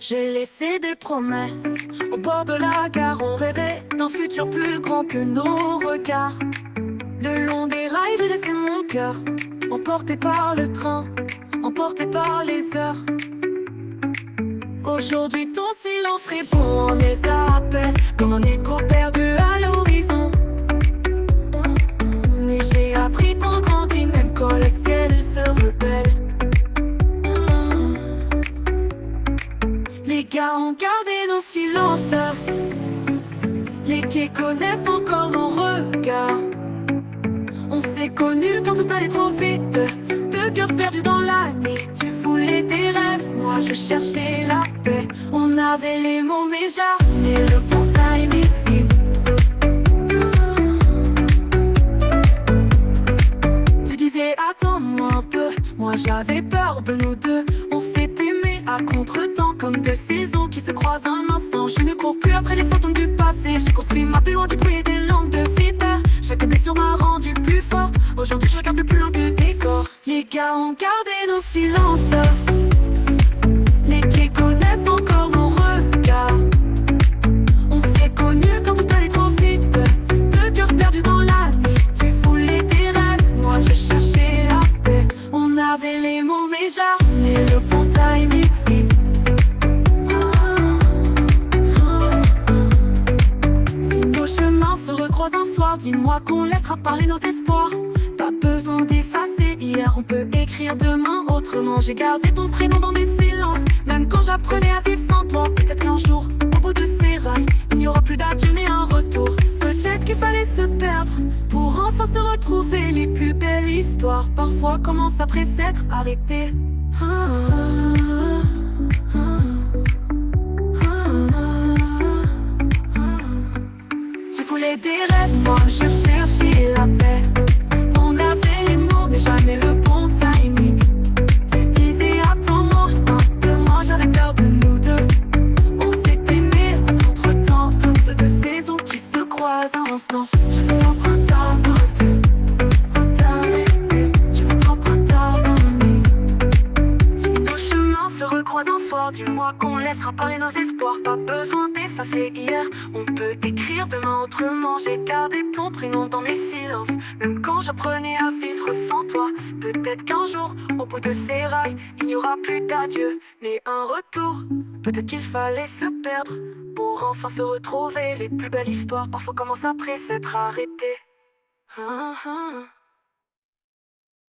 J'ai laissé des promesses au bord de la gare. On rêvait d'un futur plus grand que nos regards. Le long des rails, j'ai laissé mon cœur, emporté par le train, emporté par les heures. Aujourd'hui ton silence répond en mes appels, comme un écho perdu à l'horizon. Et j'ai appris qu'on grandit même quand le ciel se rebelle. Les gars ont gardé nos silences, les quais connaissent encore nos regards. On s'est connus quand tout allait trop vite, deux cœurs perdus dans la nuit. Tu voulais des rêves, moi je cherchais la paix. On avait les mots mais jamais le bon timing. Tu disais attends-moi un peu, moi j'avais peur de nous deux. On s'est aimé à contre-temps comme deux saisons qui se croisent un instant. Je ne cours plus après les fantômes du passé, j'ai construit ma paix loin du bruit des langues de vipère. Chaque blessure m'a rendu plus forte, aujourd'hui je regarde plus loin que le décor. Les gars ont gardé nos silences, les quais connaissent encore nos regards. On s'est connus quand tout allait trop vite, deux cœurs perdus dans la nuit. Tu voulais des rêves, moi je cherchais la paix. On avait les mots mais jamais le bon timing. Un soir, dis-moi qu'on laissera parler nos espoirs. Pas besoin d'effacer hier, on peut écrire demain autrement. J'ai gardé ton prénom dans mes silences, même quand j'apprenais à vivre sans toi. Peut-être qu'un jour, au bout de ces rails, il n'y aura plus d'adieu mais un retour. Peut-être qu'il fallait se perdre pour enfin se retrouver. Les plus belles histoires parfois commencent après s'être arrêtées. Des rêves, moi je cherchais la paix. On avait les mots mais jamais le bon timing. Tu disais attends-moi un peu, moi j'avais peur de nous deux. On s'est aimé en contre-temps comme deux saisons qui se croisent un instant. Je veux t'emprunter ta beauté, je veux t'emprunter ta bonne. Si nos chemins se recroisent un soir, dis-moi qu'on laissera parler nos espoirs. Pas besoin d'effacer hier, on peut écrire demain autrement. J'ai gardé ton prénom dans mes silences, même quand j'apprenais à vivre sans toi. Peut-être qu'un jour, au bout de ces rails, il n'y aura plus d'adieu, mais un retour. Peut-être qu'il fallait se perdre pour enfin se retrouver. Les plus belles histoires parfois commencent après s'être arrêtées.